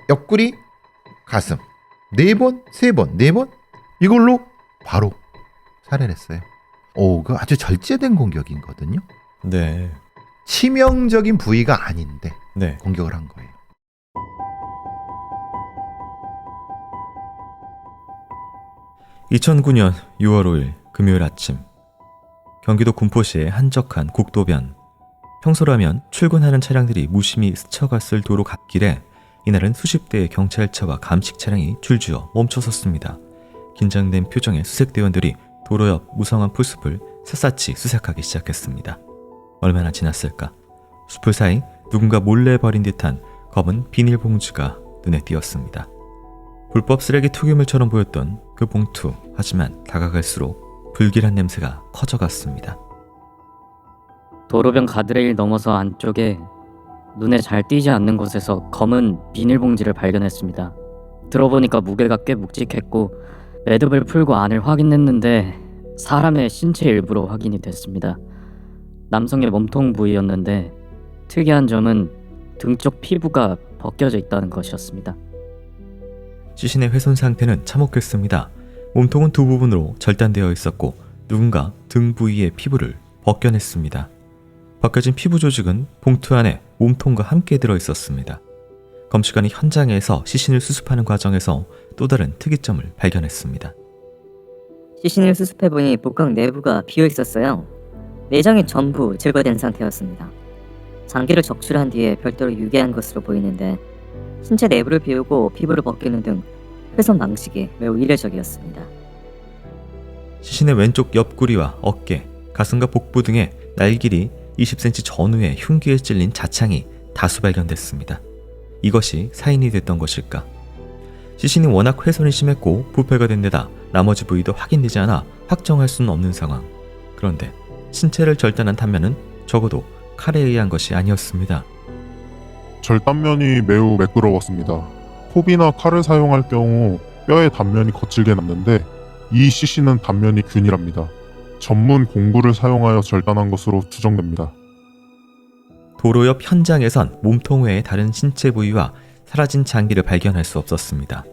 옆구리, 가슴 4번, 3번, 4번 이걸로 바로 살해를 했어요. 그 아주 절제된 공격이거든요. 네. 치명적인 부위가 아닌데 네. 공격을 한 거예요. (2009년 6월 5일) 금요일 아침, 경기도 군포시의 한적한 국도변. 평소라면 출근하는 차량들이 무심히 스쳐갔을 도로 갓길에 이날은 수십 대의 경찰차와 감식 차량이 줄지어 멈춰섰습니다. 긴장된 표정의 수색대원들이 도로 옆 무성한 풀숲을 샅샅이 수색하기 시작했습니다. 얼마나 지났을까? 숲을 사이 누군가 몰래 버린 듯한 검은 비닐봉지가 눈에 띄었습니다. 불법 쓰레기 투기물처럼 보였던 그 봉투. 하지만 다가갈수록 불길한 냄새가 커져갔습니다. 도로변 가드레일 넘어서 안쪽에 눈에 잘 띄지 않는 곳에서 검은 비닐봉지를 발견했습니다. 들어보니까 무게가 꽤 묵직했고 매듭을 풀고 안을 확인했는데 사람의 신체 일부로 확인이 됐습니다. 남성의 몸통 부위였는데 특이한 점은 등 쪽 피부가 벗겨져 있다는 것이었습니다. 시신의 훼손 상태는 참혹했습니다. 몸통은 두 부분으로 절단되어 있었고 누군가 등 부위의 피부를 벗겨냈습니다. 벗겨진 피부 조직은 봉투 안에 몸통과 함께 들어있었습니다. 검시관이 현장에서 시신을 수습하는 과정에서 또 다른 특이점을 발견했습니다. 시신을 수습해보니 복강 내부가 비어있었어요. 내장이 전부 제거된 상태였습니다. 장기를 적출한 뒤에 별도로 유기한 것으로 보이는데 신체 내부를 비우고 피부를 벗기는 등 훼손 방식이 매우 이례적이었습니다. 시신의 왼쪽 옆구리와 어깨, 가슴과 복부 등의 날길이 20cm 전후의 흉기에 찔린 자창이 다수 발견됐습니다. 이것이 사인이 됐던 것일까? 시신이 워낙 훼손이 심했고 부패가 된 데다 나머지 부위도 확인되지 않아 확정할 수는 없는 상황. 그런데 신체를 절단한 단면은 적어도 칼에 의한 것이 아니었습니다. 절단면이 매우 매끄러웠습니다. 포비나 칼을 사용할 경우 뼈의 단면이 거칠게 남는데 이 시신은 단면이 균일합니다. 전문 공구를 사용하여 절단한 것으로 추정됩니다. 도로 옆 현장에선 몸통 외의 다른 신체 부위와 사라진 장기를 발견할 수 없었습니다.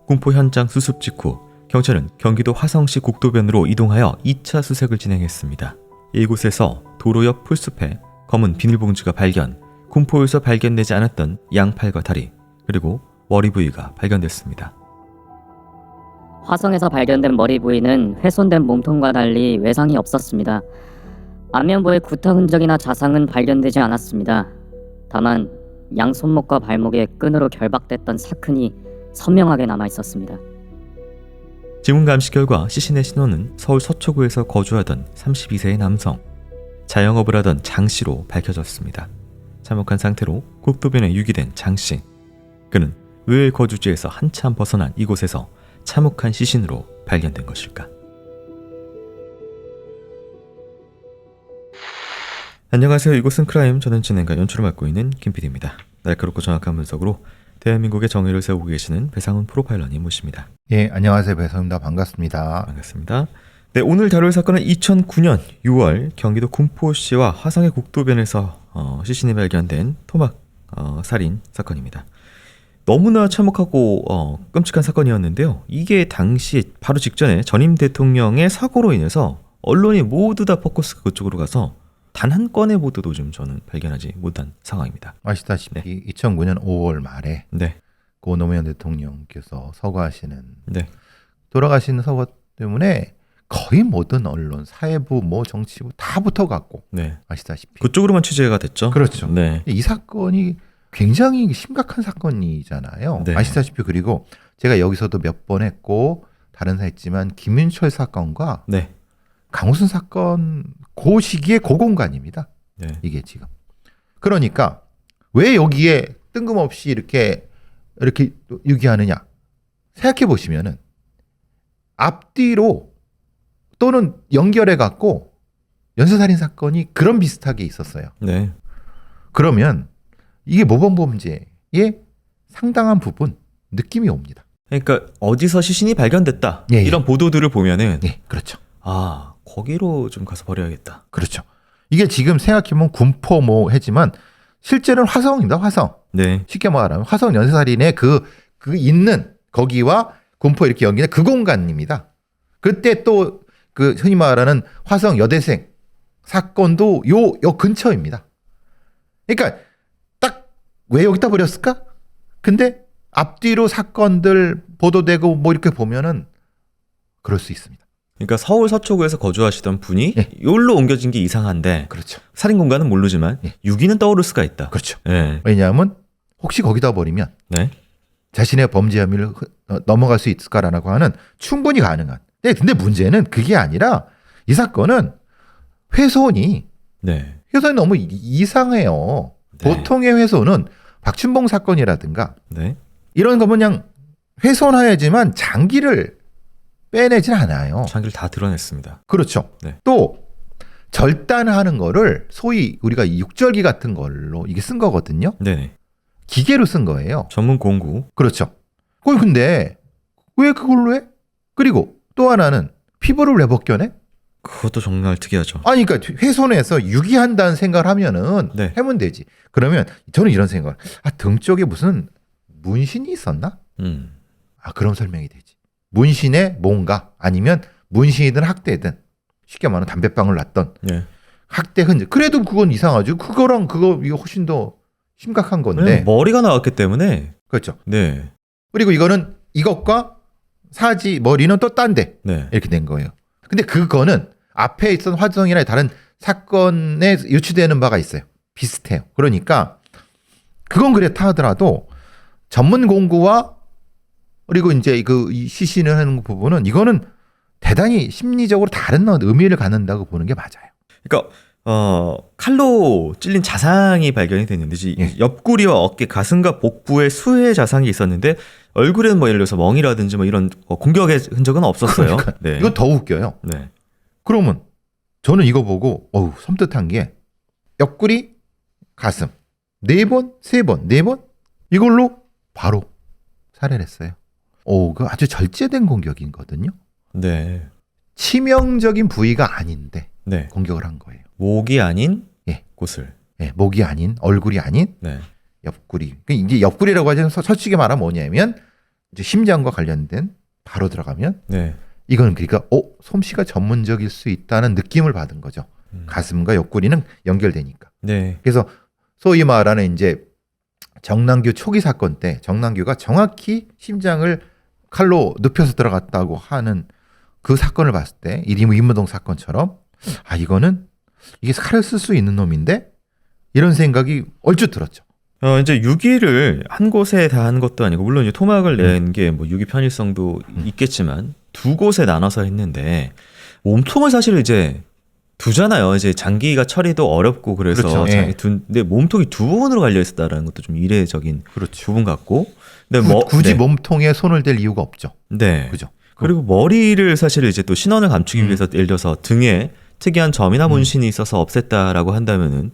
군포 현장 수습 직후 경찰은 경기도 화성시 국도변으로 이동하여 2차 수색을 진행했습니다. 이곳에서 도로 옆 풀숲에 검은 비닐봉지가 발견, 군포에서 발견되지 않았던 양팔과 다리, 그리고 머리 부위가 발견됐습니다. 화성에서 발견된 머리 부위는 훼손된 몸통과 달리 외상이 없었습니다. 안면부의 구타 흔적이나 자상은 발견되지 않았습니다. 다만 양 손목과 발목에 끈으로 결박됐던 사큰이 선명하게 남아 있었습니다. 지문 감식 결과 시신의 신원은 서울 서초구에서 거주하던 32세의 남성, 자영업을 하던 장 씨로 밝혀졌습니다. 참혹한 상태로 국도변에 유기된 장 씨. 그는 왜 거주지에서 한참 벗어난 이곳에서 참혹한 시신으로 발견된 것일까? 안녕하세요. 이곳은 크라임. 저는 진행과 연출을 맡고 있는 김PD입니다. 날카롭고 정확한 분석으로 대한민국의 정의를 세우고 계시는 배상훈 프로파일러님 모십니다. 예, 안녕하세요. 배성입니다. 반갑습니다. 반갑습니다. 네, 오늘 다룰 사건은 2009년 6월 경기도 군포시와 화성의 국도변에서 시신이 발견된 토막 살인 사건입니다. 너무나 참혹하고 끔찍한 사건이었는데요. 이게 당시 바로 직전에 전임 대통령의 사고로 인해서 언론이 모두 다 포커스가 그쪽으로 가서 단 한 건의 보도도 좀 저는 발견하지 못한 상황입니다. 아시다시피 2009년 5월 말에 네. 고 노무현 대통령께서 서거하시는 네. 돌아가시는 서거 때문에 거의 모든 언론, 사회부, 정치부 다 붙어갖고 네. 아시다시피 그쪽으로만 취재가 됐죠. 그렇죠. 네. 이 사건이 굉장히 심각한 사건이잖아요. 네. 아시다시피 그리고 제가 여기서도 몇 번 했고 다른 사 했지만 김윤철 사건과 네. 강우순 사건 그 시기의 고공간입니다. 네. 이게 지금. 그러니까 왜 여기에 뜬금없이 이렇게 유기하느냐 생각해 보시면은 앞뒤로 또는 연결해 갖고 연쇄살인 사건이 그런 비슷하게 있었어요. 네. 그러면 이게 모범범죄의 상당한 부분 느낌이 옵니다. 그러니까 어디서 시신이 발견됐다. 예, 예. 이런 보도들을 보면은 네, 그렇죠. 거기로 좀 가서 버려야겠다. 그렇죠. 이게 지금 생각해보면 군포 했지만 실제로는 화성입니다. 화성. 네. 쉽게 말하면 화성 연쇄살인의 그 있는 거기와 군포 이렇게 연기는 그 공간입니다. 그때 또 그 흔히 말하는 화성 여대생 사건도 요 근처입니다. 그러니까 딱 왜 여기다 버렸을까? 근데 앞뒤로 사건들 보도되고 뭐 이렇게 보면은 그럴 수 있습니다. 그러니까 서울 서초구에서 거주하시던 분이 예. 여기로 옮겨진 게 이상한데 그렇죠. 살인 공간은 모르지만 예. 유기는 떠오를 수가 있다. 그렇죠. 네. 왜냐하면 혹시 거기다 버리면 네. 자신의 범죄 혐의를 넘어갈 수 있을까라고 하는 충분히 가능한. 근데 문제는 그게 아니라 이 사건은 훼손이 네. 너무 이상해요. 네. 보통의 훼손은 박춘봉 사건이라든가 네. 이런 거면 그냥 훼손하야지만 장기를 빼내진 않아요. 장기를 다 드러냈습니다. 그렇죠. 네. 또 절단하는 거를 소위 우리가 육절기 같은 걸로 이게 쓴 거거든요. 네. 기계로 쓴 거예요. 전문 공구. 그렇죠. 근데 왜 그걸로 해? 그리고 또 하나는 피부를 왜 벗겨내? 그것도 정말 특이하죠. 아니, 그러니까 훼손해서 유기한다는 생각을 하면은 네. 하면 되지. 그러면 저는 이런 생각을 등 쪽에 무슨 문신이 있었나? 그럼 설명이 되지. 문신에 뭔가 아니면 문신이든 학대든 쉽게 말하면 담배방을 놨던 네. 학대 흔적. 그래도 그건 이상하죠. 그거랑 이거 훨씬 더 심각한 건데. 왜냐면 머리가 나왔기 때문에. 그렇죠. 네. 그리고 이거는 이것과 사지 머리는 또 딴데 네. 이렇게 된 거예요. 근데 그거는 앞에 있던 화성이나 다른 사건에 유추되는 바가 있어요. 비슷해요. 그러니까 그건 그렇다 하더라도 전문 공구와 그리고 이제 이 시신을 하는 부분은 이거는 대단히 심리적으로 다른 의미를 갖는다고 보는 게 맞아요. 그러니까 칼로 찔린 자상이 발견이 됐는데 예. 옆구리와 어깨, 가슴과 복부에 수의 자상이 있었는데 얼굴에는 뭐 예를 들어서 멍이라든지 뭐 이런 공격의 흔적은 없었어요. 그러니까 네. 이거 더 웃겨요. 네. 그러면 저는 이거 보고 섬뜩한 게 옆구리, 가슴 4번, 3번, 4번 이걸로 바로 살해를 했어요. 그 아주 절제된 공격이거든요. 네. 치명적인 부위가 아닌데 네. 공격을 한 거예요. 목이 아닌 예. 곳을. 목이 아닌, 얼굴이 아닌 네. 옆구리. 이제 옆구리라고 하자면 솔직히 말하면 뭐냐면 이제 심장과 관련된 바로 들어가면 네. 이거는 그러니까 솜씨가 전문적일 수 있다는 느낌을 받은 거죠. 가슴과 옆구리는 연결되니까. 네. 그래서 소위 말하는 이제 정남규 초기 사건 때 정남규가 정확히 심장을 칼로 눕혀서 들어갔다고 하는 그 사건을 봤을 때 이문동 사건처럼 이거는 이게 칼을 쓸 수 있는 놈인데 이런 생각이 얼추 들었죠. 이제 유기를 한 곳에 다 한 것도 아니고 물론 이제 토막을 낸 게 뭐 유기 편의성도 있겠지만 두 곳에 나눠서 했는데 몸통을 사실 이제 두잖아요. 이제 장기가 처리도 어렵고 그래서 그렇죠. 예. 근데 몸통이 두 부분으로 갈려 있었다라는 것도 좀 이례적인 그렇죠. 부분 같고. 근데 굳이 네. 몸통에 손을 댈 이유가 없죠. 네. 그죠? 그리고 머리를 사실 이제 또 신원을 감추기 위해서 예를 들어서 등에 특이한 점이나 문신이 있어서 없앴다라고 한다면은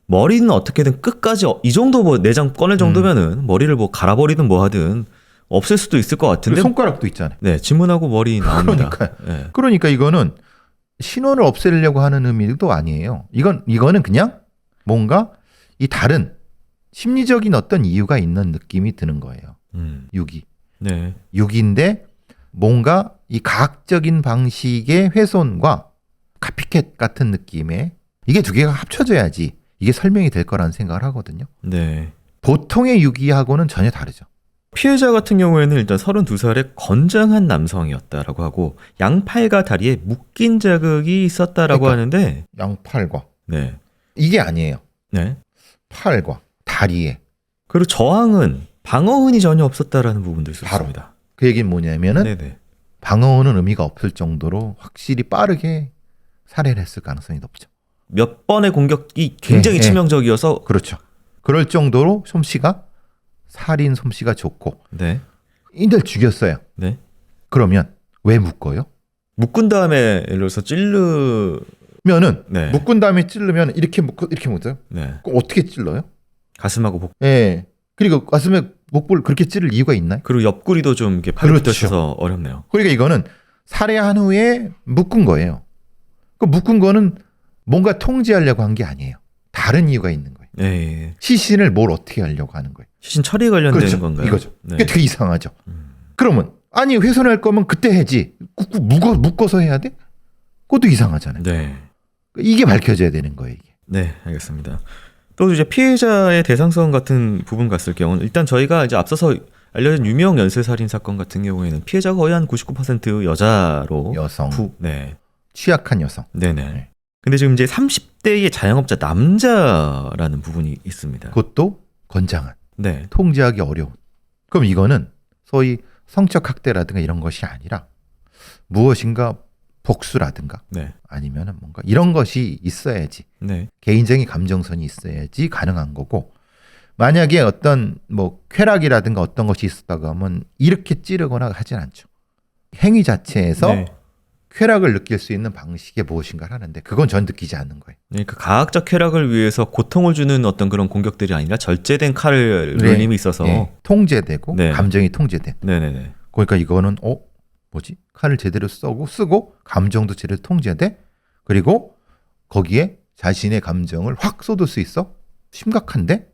머리는 어떻게든 끝까지 이 정도 뭐 내장 꺼낼 정도면은 머리를 뭐 갈아버리든 뭐 하든 없앨 수도 있을 것 같은데. 손가락도 있잖아요. 네, 지문하고 머리 나옵니다. 그러니까요. 네. 그러니까 이거는 신원을 없애려고 하는 의미도 아니에요. 이거는 그냥 뭔가 이 다른 심리적인 어떤 이유가 있는 느낌이 드는 거예요. 유기. 네. 유기인데 뭔가 이 과학적인 방식의 훼손과 카피캣 같은 느낌의 이게 두 개가 합쳐져야지 이게 설명이 될 거라는 생각을 하거든요. 네. 보통의 유기하고는 전혀 다르죠. 피해자 같은 경우에는 일단 32살의 건장한 남성이었다라고 하고 양팔과 다리에 묶인 자국이 있었다라고 그러니까. 하는데 양팔과 네. 이게 아니에요. 네. 팔과 다리에 그리고 저항은 방어흔이 전혀 없었다라는 부분도 있었습니다. 그 얘기는 뭐냐면은 네네. 방어는 의미가 없을 정도로 확실히 빠르게 살해를 했을 가능성이 높죠. 몇 번의 공격이 굉장히 네, 치명적이어서 그렇죠. 그럴 정도로 솜씨가 살인 솜씨가 좋고 네. 인들 죽였어요. 네. 그러면 왜 묶어요? 묶은 다음에 예를 들어서 면은 네. 묶은 다음에 찌르면 이렇게 묶어요. 네. 그럼 어떻게 찔러요? 가슴하고 복 예. 그리고 가슴에 목부를 그렇게 찌를 이유가 있나요? 그리고 옆구리도 좀 이렇게 팔이 그렇죠. 붙어서 어렵네요. 그러니까 이거는 살해한 후에 묶은 거예요. 그 묶은 거는 뭔가 통제하려고 한 게 아니에요. 다른 이유가 있는 거예요. 예. 시신을 뭘 어떻게 하려고 하는 거예요? 시신 처리 관련된 그렇죠. 건가요? 이거죠. 네. 이게 되게 이상하죠. 그러면 아니 훼손할 거면 그때 해야지. 묶어서 해야 돼? 그것도 이상하잖아요. 네. 이게 밝혀져야 되는 거예요. 이게. 네, 알겠습니다. 또 이제 피해자의 대상성 같은 부분 갔을 경우는 일단 저희가 이제 앞서서 알려진 유명 연쇄살인 사건 같은 경우에는 피해자가 거의 한 99% 여자로 여성, 네. 취약한 여성. 네네. 네. 근데 지금 이제 30대의 자영업자 남자라는 부분이 있습니다. 그것도 건장한, 네. 통제하기 어려운. 그럼 이거는 소위 성적 학대라든가 이런 것이 아니라 무엇인가 복수라든가 네. 아니면은 뭔가 이런 것이 있어야지, 네. 개인적인 감정선이 있어야지 가능한 거고, 만약에 어떤 뭐 쾌락이라든가 어떤 것이 있었다고 하면 이렇게 찌르거나 하진 않죠. 행위 자체에서 네. 쾌락을 느낄 수 있는 방식의 무엇인가를 하는데 그건 전 느끼지 않는 거예요. 그러니까 가학적 쾌락을 위해서 고통을 주는 어떤 그런 공격들이 아니라 절제된 칼을 네. 놀림이 있어서 예, 통제되고 네. 감정이 통제된. 네네네. 그러니까 이거는 뭐지? 칼을 제대로 쓰고 감정도 제대로 통제돼. 그리고 거기에 자신의 감정을 확 쏟을 수 있어. 심각한데?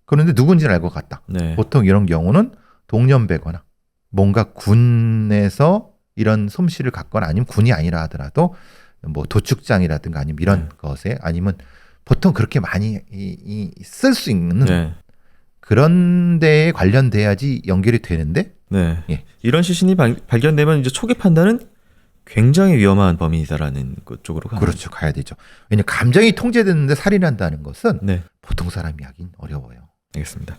그런데 누군지는 알 것 같다. 네. 보통 이런 경우는 동년배거나 뭔가 군에서 이런 솜씨를 갖거나 아니면 군이 아니라 하더라도 뭐 도축장이라든가 아니면 이런 것에 아니면 보통 그렇게 많이 쓸 수 있는 네. 그런 데에 관련돼야지 연결이 되는데 네. 예. 이런 시신이 발견되면 이제 초기 판단은 굉장히 위험한 범인이다라는 것 쪽으로 가는 그렇죠. 가야 되죠. 왜냐하면 감정이 통제됐는데 살인한다는 것은 네. 보통 사람이 하긴 어려워요. 알겠습니다.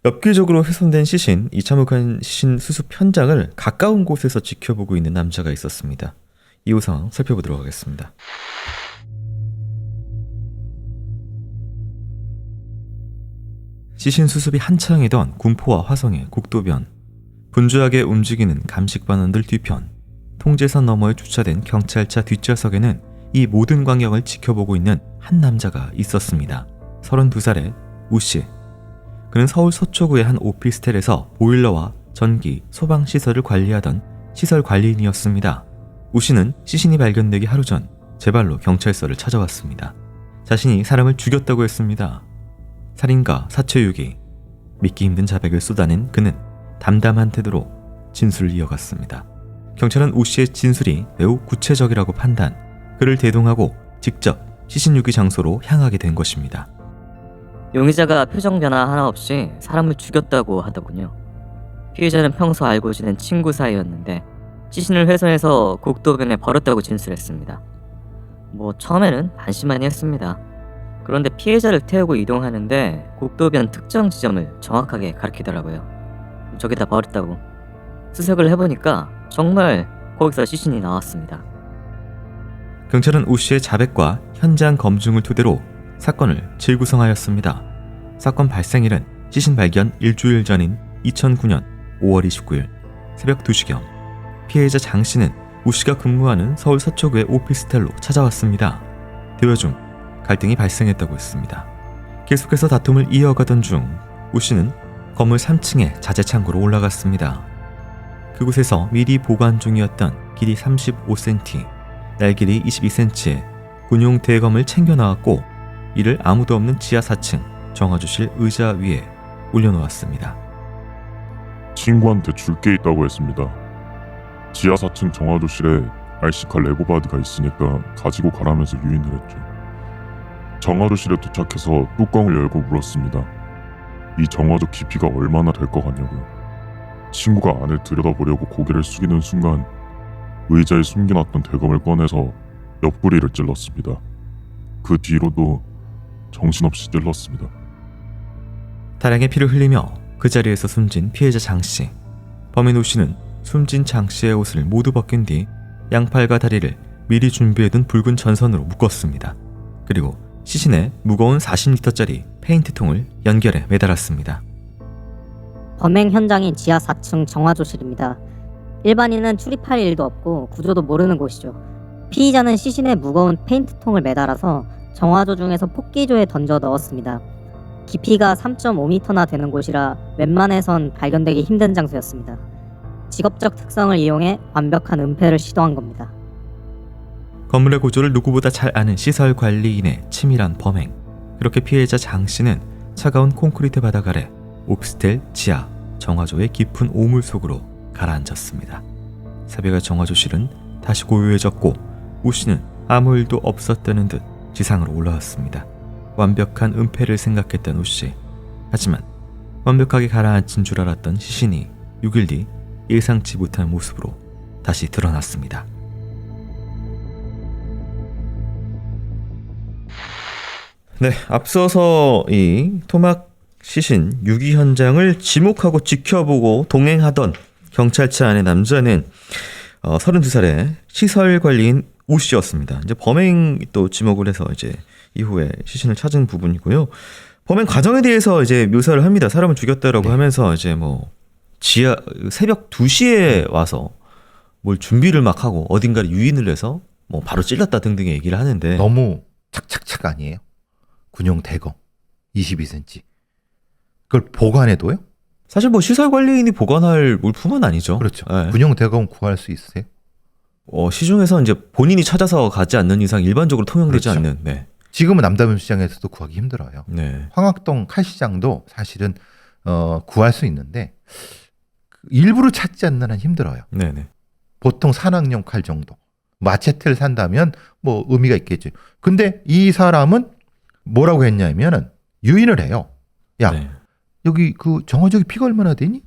엽기적으로 훼손된 시신, 이 참혹한 시신 수습 현장을 가까운 곳에서 지켜보고 있는 남자가 있었습니다. 이후 상황 살펴보도록 하겠습니다. 시신 수습이 한창이던 군포와 화성의 국도변, 분주하게 움직이는 감식반원들 뒤편, 통제선 너머에 주차된 경찰차 뒷좌석에는 이 모든 광경을 지켜보고 있는 한 남자가 있었습니다. 32살의 우씨. 그는 서울 서초구의 한 오피스텔에서 보일러와 전기, 소방시설을 관리하던 시설 관리인이었습니다. 우씨는 시신이 발견되기 하루 전 제발로 경찰서를 찾아왔습니다. 자신이 사람을 죽였다고 했습니다. 살인과 사체유기, 믿기 힘든 자백을 쏟아낸 그는 담담한 태도로 진술을 이어갔습니다. 경찰은 우씨의 진술이 매우 구체적이라고 판단, 그를 대동하고 직접 시신 유기 장소로 향하게 된 것입니다. 용의자가 표정 변화 하나 없이 사람을 죽였다고 하더군요. 피해자는 평소 알고 지낸 친구 사이였는데 시신을 훼손해서 국도변에 버렸다고 진술했습니다. 뭐 처음에는 반신반의 했습니다. 그런데 피해자를 태우고 이동하는데 국도변 특정 지점을 정확하게 가리키더라고요. 저기다 버렸다고. 수색을 해보니까 정말 거기서 시신이 나왔습니다. 경찰은 우씨의 자백과 현장 검증을 토대로 사건을 재구성하였습니다. 사건 발생일은 시신 발견 일주일 전인 2009년 5월 29일 새벽 2시경 피해자 장 씨는 우씨가 근무하는 서울 서초구의 오피스텔로 찾아왔습니다. 대화 중 갈등이 발생했다고 했습니다. 계속해서 다툼을 이어가던 중 우씨는 건물 3층의 자재 창고로 올라갔습니다. 그곳에서 미리 보관 중이었던 길이 35cm, 날길이 22cm의 군용 대검을 챙겨 나왔고 이를 아무도 없는 지하 4층 정화조실 의자 위에 올려놓았습니다. 친구한테 줄 게 있다고 했습니다. 지하 4층 정화조실에 RC칼 레고바드가 있으니까 가지고 가라면서 유인을 했죠. 정화조실에 도착해서 뚜껑을 열고 물었습니다. 이 정화조 깊이가 얼마나 될 것 같냐고요. 친구가 안을 들여다보려고 고개를 숙이는 순간 의자에 숨겨놨던 대검을 꺼내서 옆구리를 찔렀습니다. 그 뒤로도 정신없이 찔렀습니다. 다량의 피를 흘리며 그 자리에서 숨진 피해자 장씨. 범인 우씨는 숨진 장씨의 옷을 모두 벗긴 뒤 양팔과 다리를 미리 준비해둔 붉은 전선으로 묶었습니다. 그리고 시신에 무거운 40리터짜리 페인트통을 연결해 매달았습니다. 범행 현장인 지하 4층 정화조실입니다. 일반인은 출입할 일도 없고 구조도 모르는 곳이죠. 피의자는 시신에 무거운 페인트통을 매달아서 정화조 중에서 폭기조에 던져 넣었습니다. 깊이가 3.5m나 되는 곳이라 웬만해선 발견되기 힘든 장소였습니다. 직업적 특성을 이용해 완벽한 은폐를 시도한 겁니다. 건물의 구조를 누구보다 잘 아는 시설 관리인의 치밀한 범행. 그렇게 피해자 장 씨는 차가운 콘크리트 바닥 아래 오피스텔 지하 정화조의 깊은 오물 속으로 가라앉았습니다. 새벽에 정화조실은 다시 고요해졌고 우 씨는 아무 일도 없었다는 듯 지상으로 올라왔습니다. 완벽한 은폐를 생각했던 우 씨. 하지만 완벽하게 가라앉힌 줄 알았던 시신이 6일 뒤 예상치 못한 모습으로 다시 드러났습니다. 네, 앞서서 이 토막 시신 유기 현장을 지목하고 지켜보고 동행하던 경찰차 안의 남자는 32살의 시설 관리인 우 씨였습니다. 이제 범행 또 지목을 해서 이제 이후에 시신을 찾은 부분이고요. 범행 과정에 대해서 이제 묘사를 합니다. 사람을 죽였다라고 하면서 이제 뭐 지하 새벽 2시에 와서 뭘 준비를 막 하고 어딘가를 유인을 해서 뭐 바로 찔렀다 등등의 얘기를 하는데 너무 착착착 아니에요? 군용 대검 22cm. 그걸 보관해둬요? 사실 뭐 시설 관리인이 보관할 물품은 아니죠. 그렇죠. 네. 군용 대검 구할 수 있으세요? 시중에서 이제 본인이 찾아서 가지 않는 이상 일반적으로 통용되지 그렇죠. 않는. 네. 지금은 남다른 시장에서도 구하기 힘들어요. 네. 황학동 칼시장도 사실은 구할 수 있는데 일부러 찾지 않는 한 힘들어요. 네네. 보통 산악용 칼 정도. 마체테를 산다면 뭐 의미가 있겠죠. 근데 이 사람은 뭐라고 했냐면은 유인을 해요. 야 네. 여기 그 정화조기 피가 얼마나 되니?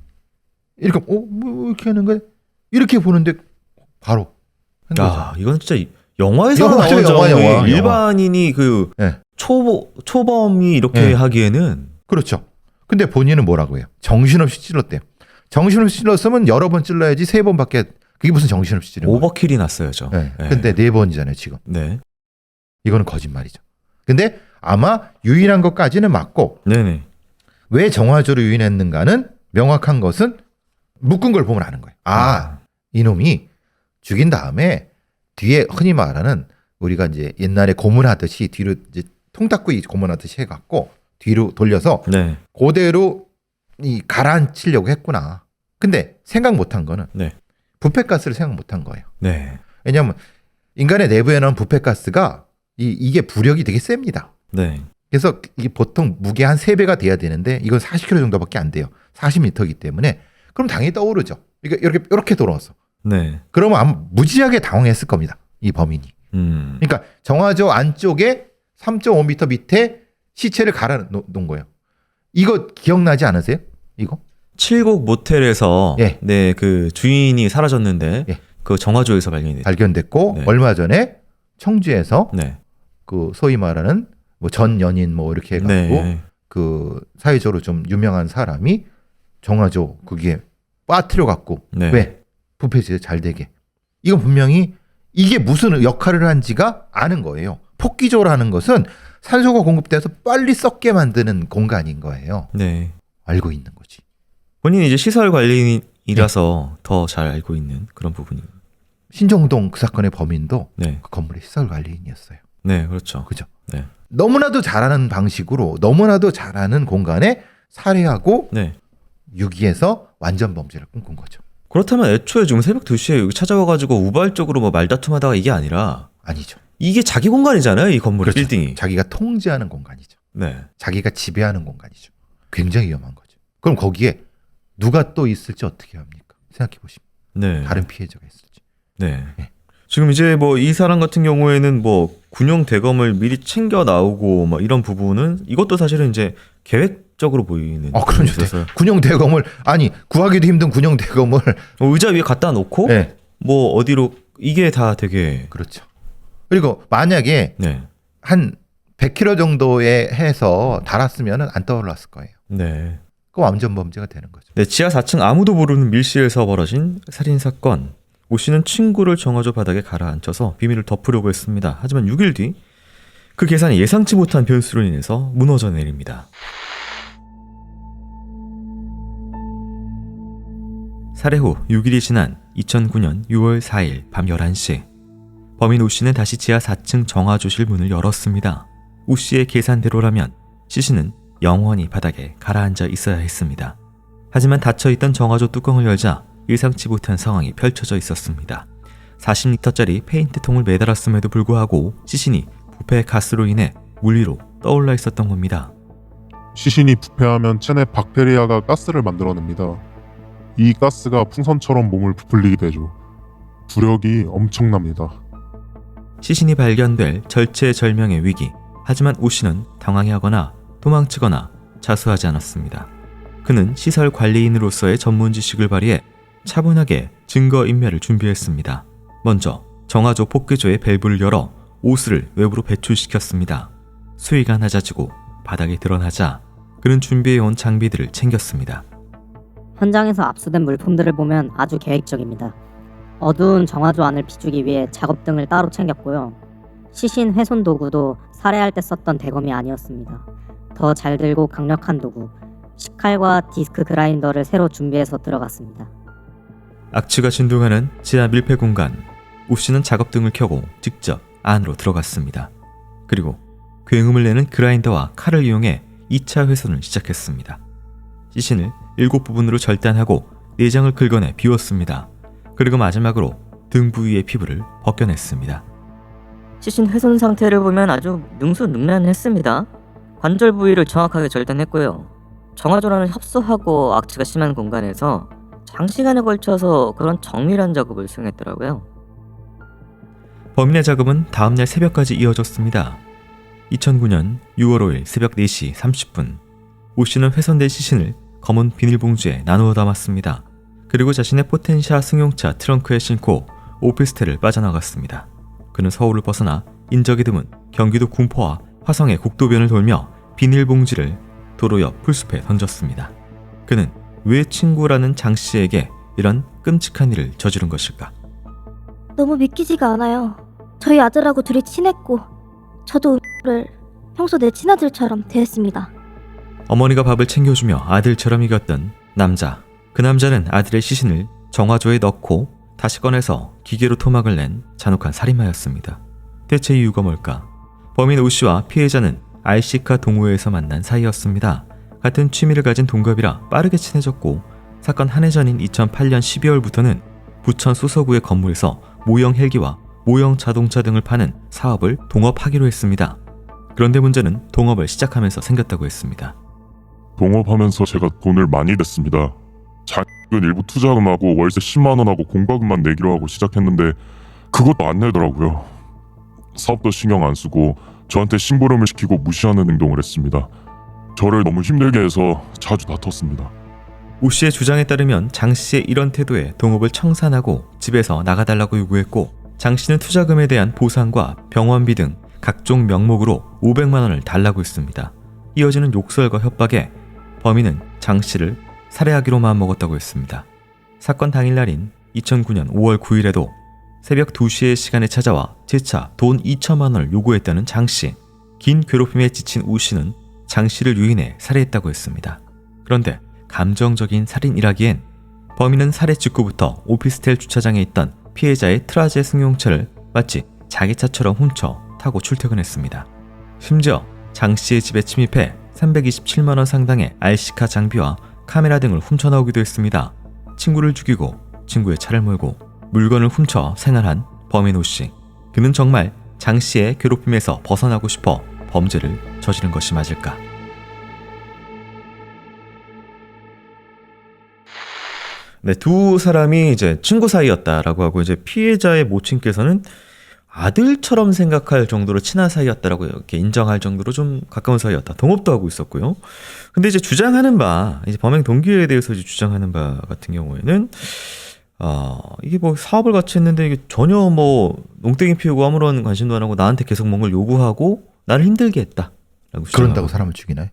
이렇게 뭐 이렇게 하는 거야. 이렇게 보는데 바로 한 거죠. 야, 이건 진짜 영화에서 영화죠, 나오는 영화. 점이 일반인이 그 네. 초범이 이렇게 네. 하기에는 그렇죠. 근데 본인은 뭐라고 해요? 정신없이 찔렀대요. 정신없이 찔렀으면 여러 번 찔러야지 3번밖에 그게 무슨 정신없이 찔른 거예요? 오버킬이 났어야죠. 네. 네. 근데 4번이잖아요 지금. 네. 이거는 거짓말이죠. 근데 아마 유인한 것까지는 맞고 네네. 왜 정화조를 유인했는가는 명확한 것은 묶은 걸 보면 아는 거예요. 아, 이놈이 죽인 다음에 뒤에 흔히 말하는 우리가 이제 옛날에 고문하듯이 뒤로 이제 통닭구이 고문하듯이 해갖고 뒤로 돌려서 네. 그대로 이 가라앉히려고 했구나. 근데 생각 못한 거는 네. 부패가스를 생각 못한 거예요. 네. 왜냐하면 인간의 내부에 나온 부패가스가 이게 부력이 되게 셉니다. 네. 그래서 이게 보통 무게 한 3배가 돼야 되는데 이건 40kg 정도밖에 안 돼요. 40m이기 때문에 그럼 당연히 떠오르죠. 이렇게 돌아왔어. 네. 그러면 아마 무지하게 당황했을 겁니다. 이 범인이. 그러니까 정화조 안쪽에 3.5m 밑에 시체를 갈아 놓은 거예요. 이거 기억나지 않으세요? 이거? 칠곡 모텔에서 예. 네, 그 주인이 사라졌는데 예. 그 정화조에서 발견이 됐죠. 발견됐고 네. 얼마 전에 청주에서 네. 그 소위 말하는 뭐 전 연인 뭐 이렇게 해갖고 네. 그 사회적으로 좀 유명한 사람이 정화조 그게 빠뜨려 갖고 네. 왜 부패질 잘 되게 이건 분명히 이게 무슨 역할을 한지가 아는 거예요. 폭기조라는 것은 산소가 공급돼서 빨리 썩게 만드는 공간인 거예요. 네. 알고 있는 거지. 본인이 이제 시설 관리인이라서 더 잘 알고 있는 그런 부분이. 신정동 그 사건의 범인도 네. 그 건물의 시설 관리인이었어요. 네, 그렇죠. 그죠? 네. 너무나도 잘하는 방식으로 너무나도 잘하는 공간에 살해하고 네. 유기해서 완전 범죄를 꿈꾼 거죠. 그렇다면 애초에 지금 새벽 2시에 여기 찾아와가지고 우발적으로 뭐 말다툼하다가 이게 아니라 아니죠. 이게 자기 공간이잖아요, 이 건물 그렇죠. 빌딩이. 자기가 통제하는 공간이죠. 네. 자기가 지배하는 공간이죠. 굉장히 위험한 거죠. 그럼 거기에 누가 또 있을지 어떻게 합니까? 생각해 보시면 네. 다른 피해자가 있을지. 네. 네. 지금 이제 뭐 이 사람 같은 경우에는 뭐 군용 대검을 미리 챙겨 나오고 뭐 이런 부분은 이것도 사실은 이제 계획적으로 보이는. 그럼요. 부분이 있어서 군용 대검을 아니 구하기도 힘든 군용 대검을 의자 위에 갖다 놓고 네, 뭐 어디로 이게 다 되게. 그렇죠. 그리고 만약에 네. 한 100km 정도에 해서 달았으면 안 떠올랐을 거예요. 네. 그 완전 범죄가 되는 거죠. 네, 지하 4층 아무도 모르는 밀실에서 벌어진 살인 사건. 오 씨는 친구를 정화조 바닥에 가라앉혀서 비밀을 덮으려고 했습니다. 하지만 6일 뒤 그 계산이 예상치 못한 변수로 인해서 무너져 내립니다. 살해 후 6일이 지난 2009년 6월 4일 밤 11시 범인 오 씨는 다시 지하 4층 정화조실 문을 열었습니다. 오 씨의 계산대로라면 시신은 영원히 바닥에 가라앉아 있어야 했습니다. 하지만 닫혀있던 정화조 뚜껑을 열자 예상치 못한 상황이 펼쳐져 있었습니다. 40리터짜리 페인트통을 매달았음에도 불구하고 시신이 부패 가스로 인해 물 위로 떠올라 있었던 겁니다. 시신이 부패하면 체내 박테리아가 가스를 만들어냅니다. 이 가스가 풍선처럼 몸을 부풀리게 되죠. 부력이 엄청납니다. 시신이 발견될 절체절명의 위기. 하지만 우 씨는 당황해하거나 도망치거나 자수하지 않았습니다. 그는 시설 관리인으로서의 전문 지식을 발휘해 차분하게 증거인멸을 준비했습니다. 먼저 정화조 폭개조의 밸브를 열어 오스를 외부로 배출시켰습니다. 수위가 낮아지고 바닥이 드러나자 그는 준비해온 장비들을 챙겼습니다. 현장에서 압수된 물품들을 보면 아주 계획적입니다. 어두운 정화조 안을 비추기 위해 작업등을 따로 챙겼고요. 시신 훼손 도구도 살해할 때 썼던 대검이 아니었습니다. 더 잘 들고 강력한 도구, 식칼과 디스크 그라인더를 새로 준비해서 들어갔습니다. 악취가 진동하는 지하 밀폐 공간. 우 씨는 작업등을 켜고 직접 안으로 들어갔습니다. 그리고 굉음을 내는 그라인더와 칼을 이용해 2차 훼손을 시작했습니다. 시신을 7부분으로 절단하고 내장을 긁어내 비웠습니다. 그리고 마지막으로 등 부위의 피부를 벗겨냈습니다. 시신 훼손 상태를 보면 아주 능수능란했습니다. 관절 부위를 정확하게 절단했고요. 정화조란을 협소하고 악취가 심한 공간에서 장시간에 걸쳐서 그런 정밀한 작업을 수행했더라고요. 범인의 작업은 다음날 새벽까지 이어졌습니다. 2009년 6월 5일 새벽 4시 30분 우 씨는 훼손된 시신을 검은 비닐봉지에 나누어 담았습니다. 그리고 자신의 포텐샤 승용차 트렁크에 싣고 오피스텔을 빠져나갔습니다. 그는 서울을 벗어나 인적이 드문 경기도 군포와 화성의 국도변을 돌며 비닐봉지를 도로 옆 풀숲에 던졌습니다. 그는 왜 친구라는 장 씨에게 이런 끔찍한 일을 저지른 것일까? 너무 믿기지가 않아요. 저희 아들하고 둘이 친했고 저도 를 평소 내 친아들처럼 대했습니다. 어머니가 밥을 챙겨주며 아들처럼 이겼던 남자. 그 남자는 아들의 시신을 정화조에 넣고 다시 꺼내서 기계로 토막을 낸 잔혹한 살인마였습니다. 대체 이유가 뭘까? 범인 우 씨와 피해자는 RC카 동호회에서 만난 사이였습니다. 같은 취미를 가진 동갑이라 빠르게 친해졌고 사건 한 해 전인 2008년 12월부터는 부천 수서구의 건물에서 모형 헬기와 모형 자동차 등을 파는 사업을 동업하기로 했습니다. 그런데 문제는 동업을 시작하면서 생겼다고 했습니다. 동업하면서 제가 돈을 많이 냈습니다. 자기는 일부 투자금하고 월세 10만 원하고 공과금만 내기로 하고 시작했는데 그것도 안 내더라고요. 사업도 신경 안 쓰고 저한테 심부름을 시키고 무시하는 행동을 했습니다. 저를 너무 힘들게 해서 자주 다퉜습니다. 우 씨의 주장에 따르면 장 씨의 이런 태도에 동업을 청산하고 집에서 나가달라고 요구했고 장 씨는 투자금에 대한 보상과 병원비 등 각종 명목으로 500만 원을 달라고 했습니다. 이어지는 욕설과 협박에 범인은 장 씨를 살해하기로 마음먹었다고 했습니다. 사건 당일날인 2009년 5월 9일에도 새벽 2시의 시간에 찾아와 재차 돈 2천만 원을 요구했다는 장 씨. 긴 괴롭힘에 지친 우 씨는 장 씨를 유인해 살해했다고 했습니다. 그런데 감정적인 살인이라기엔 범인은 살해 직후부터 오피스텔 주차장에 있던 피해자의 트라제 승용차를 마치 자기 차처럼 훔쳐 타고 출퇴근했습니다. 심지어 장 씨의 집에 침입해 327만 원 상당의 RC카 장비와 카메라 등을 훔쳐 나오기도 했습니다. 친구를 죽이고 친구의 차를 몰고 물건을 훔쳐 생활한 범인 우 씨. 그는 정말 장 씨의 괴롭힘에서 벗어나고 싶어 범죄를 저지른 것이 맞을까? 네, 두 사람이 이제 친구 사이였다라고 하고 이제 피해자의 모친께서는 아들처럼 생각할 정도로 친한 사이였다라고 이렇게 인정할 정도로 좀 가까운 사이였다. 동업도 하고 있었고요. 근데 이제 주장하는 바, 이제 범행 동기에 대해서 이제 주장하는 바 같은 경우에는 이게 뭐 사업을 같이 했는데 이게 전혀 뭐 농땡이 피우고 아무런 관심도 안 하고 나한테 계속 뭔가를 요구하고 나를 힘들게 했다라고 그런다고 사람을 죽이나요?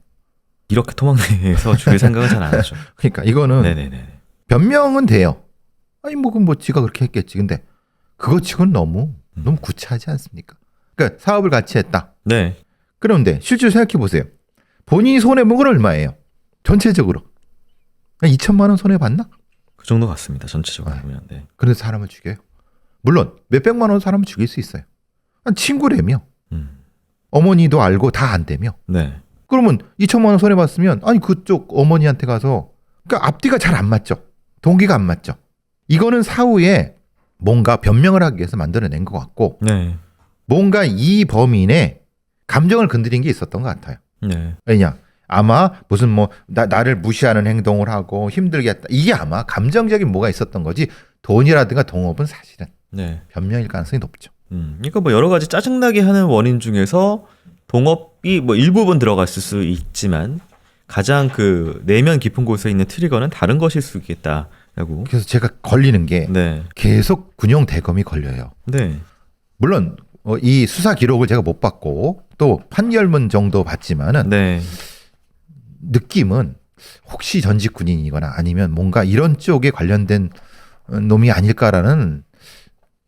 이렇게 토막내서 죽일 생각은 잘 안 하죠. 그러니까 이거는 네네네. 변명은 돼요. 아니 뭐 그럼 뭐 지가 그렇게 했겠지. 근데 그거 치고는 너무 구차하지 않습니까? 그러니까 사업을 같이 했다. 네. 그런데 실제로 생각해 보세요. 본인이 손해 본 건 얼마예요? 전체적으로 2천만 원 손해 봤나? 그 정도 같습니다. 전체적으로 보면. 네. 그런데 사람을 죽여요. 물론 몇백만 원 사람을 죽일 수 있어요. 친구라며. 어머니도 알고 다 안되며. 네. 그러면 2천만 원 손해 봤으면 아니 그쪽 어머니한테 가서 그러니까 앞뒤가 잘 안 맞죠. 동기가 안 맞죠. 이거는 사후에 뭔가 변명을 하기 위해서 만들어낸 것 같고 네. 뭔가 이 범인의 감정을 건드린 게 있었던 것 같아요. 네. 왜냐? 아마 무슨 뭐 나를 무시하는 행동을 하고 힘들게 했다. 이게 아마 감정적인 뭐가 있었던 거지 돈이라든가 동업은 사실은 네. 변명일 가능성이 높죠. 그러니까 뭐 여러 가지 짜증나게 하는 원인 중에서 동업이 뭐 일부분 들어갔을 수 있지만 가장 그 내면 깊은 곳에 있는 트리거는 다른 것일 수 있겠다라고. 그래서 제가 걸리는 게 네. 계속 군용 대검이 걸려요. 네. 물론 이 수사 기록을 제가 못 봤고 또 판결문 정도 봤지만은 네. 느낌은 혹시 전직 군인이거나 아니면 뭔가 이런 쪽에 관련된 놈이 아닐까라는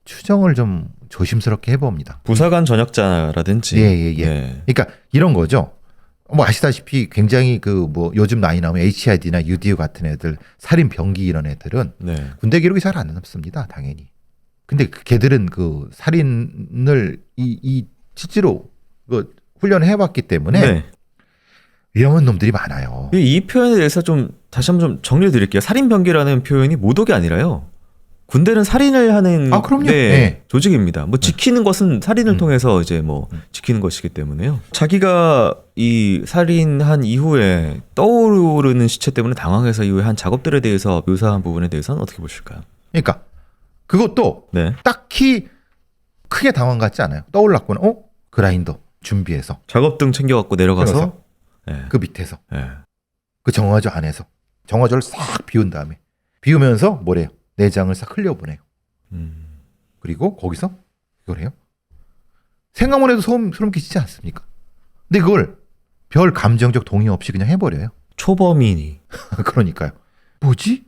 추정을 좀 조심스럽게 해봅니다. 부사관 전역자라든지. 예. 네. 그러니까 이런 거죠. 뭐 아시다시피 굉장히 그 뭐 요즘 나이 나오면 HID나 UDU 같은 애들 살인 병기 이런 애들은 네. 군대 기록이 잘 안 남습니다. 당연히. 근데 걔들은 그 살인을 이 실제로 그 훈련을 해봤기 때문에 네. 위험한 놈들이 많아요. 이 표현에 대해서 좀 다시 한번 좀 정리해 드릴게요. 살인병기라는 표현이 모독이 아니라요. 군대는 살인을 하는 그럼요. 네. 조직입니다. 뭐 지키는 것은 살인을 통해서 이제 뭐 지키는 것이기 때문에요. 자기가 이 살인한 이후에 떠오르는 시체 때문에 당황해서 이후에 한 작업들에 대해서 묘사한 부분에 대해서는 어떻게 보실까요? 그러니까 그것도 네. 딱히 크게 당황 같지 않아요. 떠올랐구나. 그라인더 준비해서 작업등 챙겨갖고 내려가서 네. 그 밑에서 네. 그 정화조 안에서 정화조를 싹 비운 다음에 비우면서 뭐래요? 내장을 싹 흘려보내요. 그리고 거기서 이걸 해요. 생각만 해도 소름 끼치지 않습니까? 근데 그걸 별 감정적 동의 없이 그냥 해버려요. 초범인이. 그러니까요. 뭐지?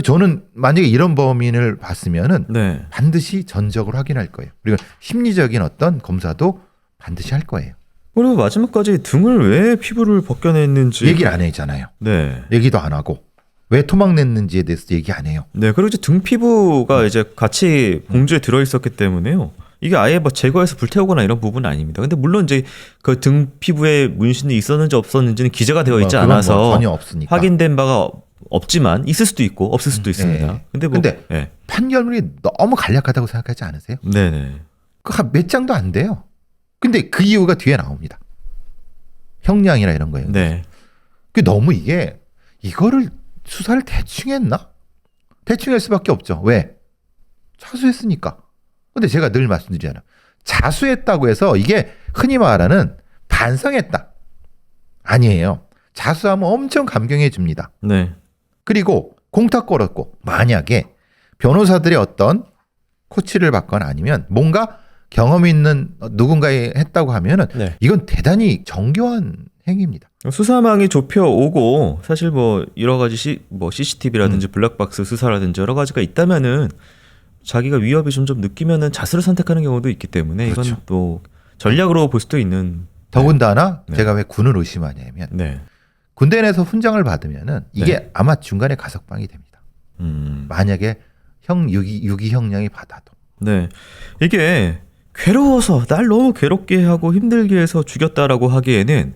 저는 만약에 이런 범인을 봤으면은 네. 반드시 전적을 확인할 거예요. 그리고 심리적인 어떤 검사도 반드시 할 거예요. 그리고 마지막까지 등을 왜 피부를 벗겨냈는지 얘기를 안 했잖아요. 네. 얘기도 안 하고 왜 토막냈는지에 대해서 얘기 안 해요. 네, 그리고 이제 등 피부가 이제 같이 봉주에 들어 있었기 때문에요. 이게 아예 뭐 제거해서 불태우거나 이런 부분은 아닙니다. 근데 물론 이제 그 등 피부에 문신이 있었는지 없었는지는 기재가 되어 있지 그건 뭐 않아서 전혀 없으니까. 확인된 바가 없지만 있을 수도 있고 없을 수도 있습니다. 네. 근데 뭐 근데 네. 판결문이 너무 간략하다고 생각하지 않으세요? 네네. 그 몇 장도 안 돼요. 근데 그 이유가 뒤에 나옵니다. 형량이나 이런 거예요. 네. 그 너무 이거를 수사를 대충 했나? 대충 할 수밖에 없죠. 왜? 자수했으니까. 근데 제가 늘 말씀드리잖아요. 자수했다고 해서 이게 흔히 말하는 반성했다. 아니에요. 자수하면 엄청 감경해 줍니다. 네. 그리고 공탁 걸었고 만약에 변호사들의 어떤 코치를 받거나 아니면 뭔가 경험 있는 누군가에 했다고 하면은 네. 이건 대단히 정교한 행위입니다. 수사망이 좁혀오고 사실 뭐 여러 가지 CCTV라든지 블랙박스 수사라든지 여러 가지가 있다면은 자기가 위협이 좀 느끼면은 자수를 선택하는 경우도 있기 때문에 그렇죠. 이건 또 전략으로 볼 수도 있는. 더군다나 네. 제가 왜 군을 의심하냐면 네. 군대 내에서 훈장을 받으면은 이게 네. 아마 중간에 가석방이 됩니다. 만약에 유기 형량이 받아도. 네. 이게 괴로워서 날 너무 괴롭게 하고 힘들게 해서 죽였다라고 하기에는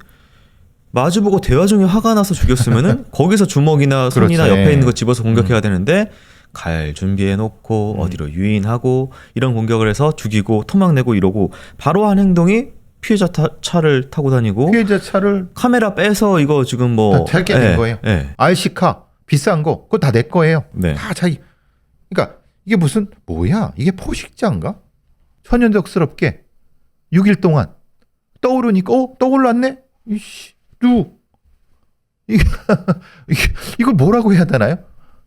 마주보고 대화 중에 화가 나서 죽였으면은 거기서 주먹이나 손이나 그렇죠. 옆에 있는 거 집어서 공격해야 되는데 칼 준비해 놓고 어디로 유인하고 이런 공격을 해서 죽이고 토막내고 이러고 바로 한 행동이 피해자 차를 타고 다니고 피해자 차를 카메라 빼서 이거 지금 뭐 잘 깨 된 거예요. RC카 비싼 거 그거 다 내 거예요. 네. 다 자기. 그러니까 이게 무슨 뭐야? 이게 포식자인가? 천연덕스럽게 6일 동안 떠오르니까 떠올랐네. 이씨 이걸 뭐라고 해야 되나요?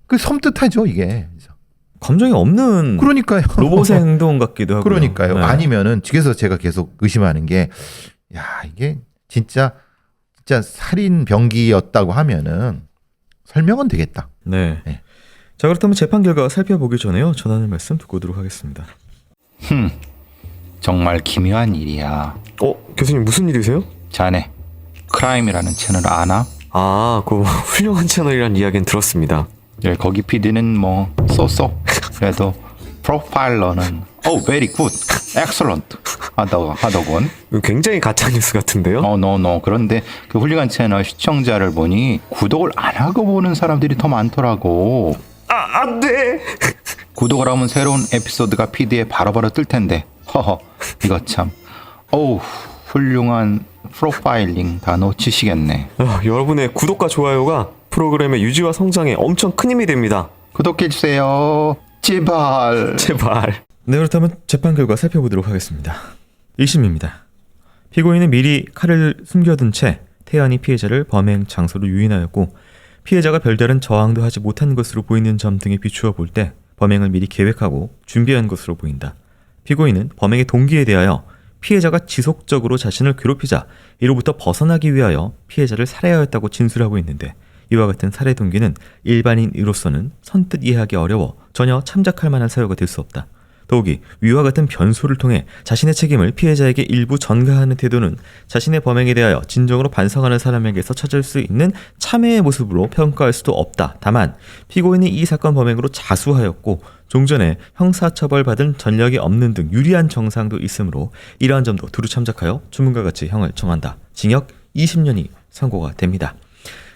그 섬뜩하죠 이게. 감정이 없는 그러니까요. 로봇의 행동 같기도 하고. 그러니까요. 아니면은 그래서 제가 계속 의심하는 게 이게 진짜 살인 병기였다고 하면은 설명은 되겠다. 네. 네. 자, 그렇다면 재판 결과 살펴보기 전에요. 전하는 말씀 듣고 오도록 하겠습니다. 정말 기묘한 일이야. 교수님 무슨 일이세요? 자네 크라임이라는 채널 아나? 그 훌륭한 채널이란 이야기는 들었습니다. 예, 거기 PD는 뭐 쏘쏘. 그래도 프로파일러는 very good, excellent 하더군. 굉장히 가짜 뉴스 같은데요? no. 그런데 그 훌륭한 채널 시청자를 보니 구독을 안 하고 보는 사람들이 더 많더라고. 안 돼. 구독을 하면 새로운 에피소드가 PD에 바로바로 뜰 텐데. 허허, 이거 참. 훌륭한 프로파일링 다 놓치시겠네. 여러분의 구독과 좋아요가 프로그램의 유지와 성장에 엄청 큰 힘이 됩니다. 구독해주세요. 제발. 제발. 네, 그렇다면 재판 결과 살펴보도록 하겠습니다. 1심입니다. 피고인은 미리 칼을 숨겨둔 채 태연이 피해자를 범행 장소로 유인하였고 피해자가 별다른 저항도 하지 못한 것으로 보이는 점 등에 비추어 볼 때 범행을 미리 계획하고 준비한 것으로 보인다. 피고인은 범행의 동기에 대하여 피해자가 지속적으로 자신을 괴롭히자 이로부터 벗어나기 위하여 피해자를 살해하였다고 진술하고 있는데 이와 같은 살해 동기는 일반인으로서는 선뜻 이해하기 어려워 전혀 참작할 만한 사유가 될 수 없다. 더욱이 위와 같은 변수를 통해 자신의 책임을 피해자에게 일부 전가하는 태도는 자신의 범행에 대하여 진정으로 반성하는 사람에게서 찾을 수 있는 참회의 모습으로 평가할 수도 없다. 다만 피고인이 이 사건 범행으로 자수하였고 종전에 형사처벌받은 전력이 없는 등 유리한 정상도 있으므로 이러한 점도 두루 참작하여 주문과 같이 형을 정한다. 징역 20년이 선고가 됩니다.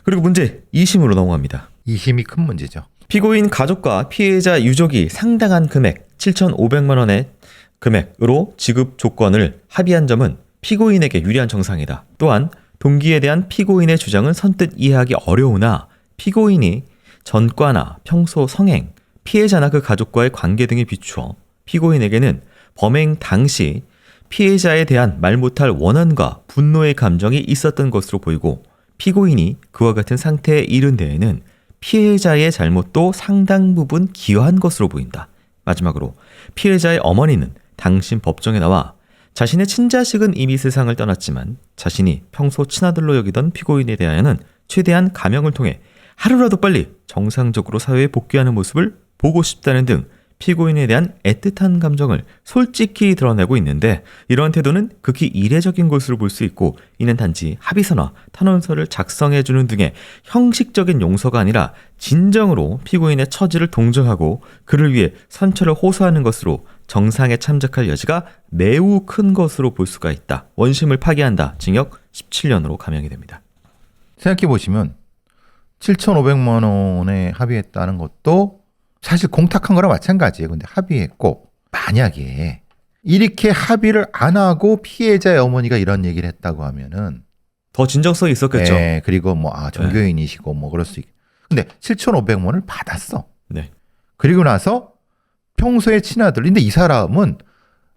그리고 문제 2심으로 넘어갑니다. 2심이 큰 문제죠. 피고인 가족과 피해자 유족이 상당한 금액 7,500만 원의 금액으로 지급 조건을 합의한 점은 피고인에게 유리한 정상이다. 또한 동기에 대한 피고인의 주장은 선뜻 이해하기 어려우나 피고인이 전과나 평소 성행, 피해자나 그 가족과의 관계 등에 비추어 피고인에게는 범행 당시 피해자에 대한 말 못할 원한과 분노의 감정이 있었던 것으로 보이고 피고인이 그와 같은 상태에 이른 데에는 피해자의 잘못도 상당 부분 기여한 것으로 보인다. 마지막으로 피해자의 어머니는 당신 법정에 나와 자신의 친자식은 이미 세상을 떠났지만 자신이 평소 친아들로 여기던 피고인에 대하여는 최대한 감형을 통해 하루라도 빨리 정상적으로 사회에 복귀하는 모습을 보고 싶다는 등 피고인에 대한 애틋한 감정을 솔직히 드러내고 있는데 이러한 태도는 극히 이례적인 것으로 볼 수 있고 이는 단지 합의서나 탄원서를 작성해주는 등의 형식적인 용서가 아니라 진정으로 피고인의 처지를 동정하고 그를 위해 선처를 호소하는 것으로 정상에 참작할 여지가 매우 큰 것으로 볼 수가 있다. 원심을 파기한다. 징역 17년으로 감형이 됩니다. 생각해보시면 7,500만 원에 합의했다는 것도 사실 공탁한 거랑 마찬가지예요. 근데 합의했고 만약에 이렇게 합의를 안 하고 피해자의 어머니가 이런 얘기를 했다고 하면은 더 진정성이 있었겠죠. 네, 그리고 뭐 종교인이시고 뭐 그럴 수 있. 근데 7,500만 원을 받았어. 네. 그리고 나서 평소에 친아들. 근데 이 사람은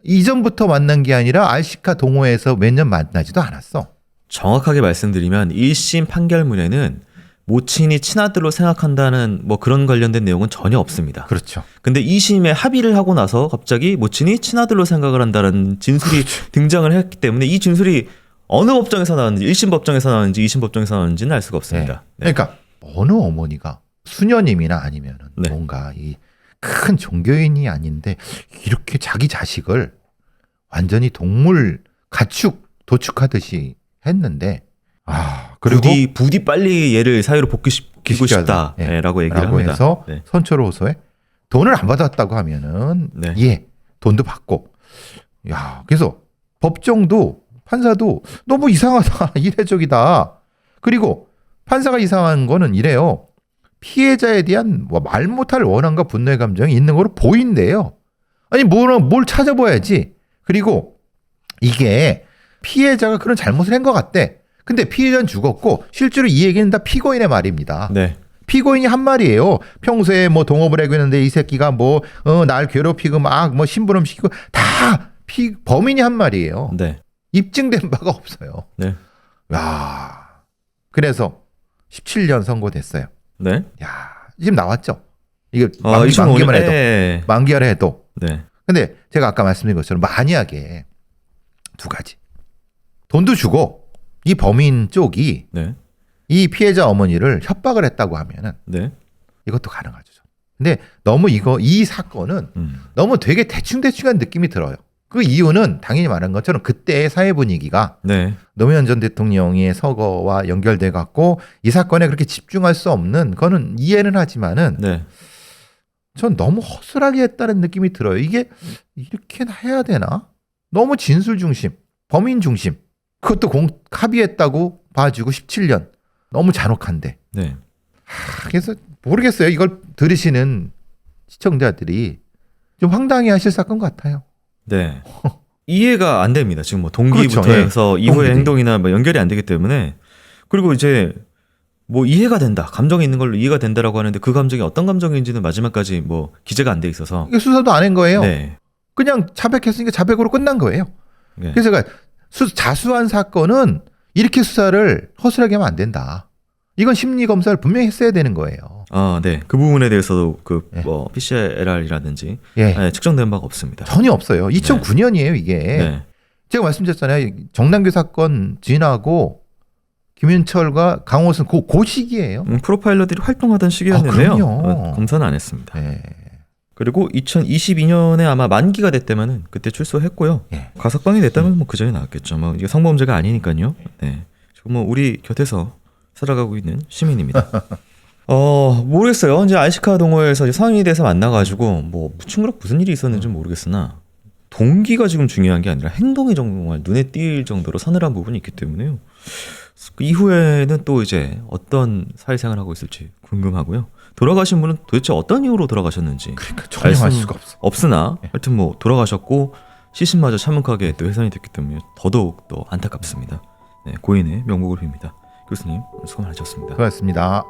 이전부터 만난 게 아니라 알시카 동호회에서 몇 년 만나지도 않았어. 정확하게 말씀드리면 1심 판결문에는 모친이 친아들로 생각한다는 뭐 그런 관련된 내용은 전혀 없습니다. 그렇죠. 근데 2심에 합의를 하고 나서 갑자기 모친이 친아들로 생각을 한다는 진술이 등장을 했기 때문에 이 진술이 어느 법정에서 나왔는지 1심 법정에서 나왔는지 2심 법정에서 나왔는지는 알 수가 없습니다. 네. 그러니까 어느 어머니가 수녀님이나 아니면은 네. 뭔가 이 큰 종교인이 아닌데 이렇게 자기 자식을 완전히 동물 가축 도축하듯이 했는데 그리고 부디 빨리 얘를 사회로 복귀시키고 싶다라고 얘기를 라고 합니다. 해서 네. 선처를 호소해 돈을 안 받았다고 하면은 네. 돈도 받고 그래서 법정도 판사도 너무 이상하다 이례적이다. 그리고 판사가 이상한 거는 이래요. 피해자에 대한 말 못할 원한과 분노의 감정이 있는 거로 보인대요. 아니 뭘 찾아봐야지. 그리고 이게 피해자가 그런 잘못을 한 것 같대. 근데 피해자는 죽었고 실제로 이 얘기는 다 피고인의 말입니다. 네. 피고인이 한 말이에요. 평소에 뭐 동업을 하고 있는데 이 새끼가 날 괴롭히고 막 심부름 시키고 다 범인이 한 말이에요. 네. 입증된 바가 없어요. 네. 그래서 17년 선고됐어요. 네. 지금 나왔죠. 이게 만기만 만기를 해도. 네. 근데 제가 아까 말씀드린 것처럼 만약에 두 가지. 돈도 주고 이 범인 쪽이 네. 이 피해자 어머니를 협박을 했다고 하면은 네. 이것도 가능하죠. 근데 너무 이 사건은 너무 되게 대충대충한 느낌이 들어요. 그 이유는 당연히 말한 것처럼 그때의 사회 분위기가 노무현 전 대통령의 서거와 연결돼 갖고 이 사건에 그렇게 집중할 수 없는 거는 이해는 하지만은 전 너무 허술하게 했다는 느낌이 들어요. 이게 이렇게 해야 되나? 너무 진술 중심, 범인 중심. 그것도 합의했다고 봐주고 17년. 너무 잔혹한데. 그래서 모르겠어요. 이걸 들으시는 시청자들이 좀 황당해 하실 사건 같아요. 네. 이해가 안 됩니다. 지금 뭐 동기부터 그렇죠. 예. 해서 이후의 동기들이. 행동이나 뭐 연결이 안 되기 때문에. 그리고 이제 뭐 이해가 된다. 감정이 있는 걸로 이해가 된다라고 하는데 그 감정이 어떤 감정인지는 마지막까지 뭐 기재가 안 돼 있어서. 이게 수사도 안 한 거예요. 네. 그냥 자백했으니까 자백으로 끝난 거예요. 네. 그래서 제가 자수한 사건은 이렇게 수사를 허술하게 하면 안 된다. 이건 심리 검사를 분명히 했어야 되는 거예요. 아, 네. 그 부분에 대해서도 그 예. 뭐 PCR이라든지 예. 네, 측정된 바가 없습니다. 전혀 없어요. 2009년이에요, 이게. 네. 제가 말씀드렸잖아요. 정남규 사건 지나고 김윤철과 강호순 그 시기예요. 프로파일러들이 활동하던 시기였는데요. 아, 그럼요. 검사는 안 했습니다. 네. 그리고 2022년에 아마 만기가 됐다면은 그때 출소했고요. 예. 가석방이 됐다면 뭐 그 전에 나왔겠죠. 뭐 이게 성범죄가 아니니까요. 네. 지금 뭐 우리 곁에서 살아가고 있는 시민입니다. 모르겠어요. 이제 알시카 동호회에서 상인에 대해서 만나가지고 뭐 친구랑 무슨 일이 있었는지 모르겠으나 동기가 지금 중요한 게 아니라 행동이 정말 눈에 띌 정도로 서늘한 부분이 있기 때문에요. 그 이후에는 또 이제 어떤 사회생활을 하고 있을지 궁금하고요. 돌아가신 분은 도대체 어떤 이유로 돌아가셨는지 그러니까 전혀 알 수가 없어. 없으나 하여튼 뭐 돌아가셨고 시신마저 참혹하게 또 훼손이 됐기 때문에 더더욱 더 안타깝습니다. 네, 고인의 명복을 빕니다. 교수님 수고 많으셨습니다. 고맙습니다.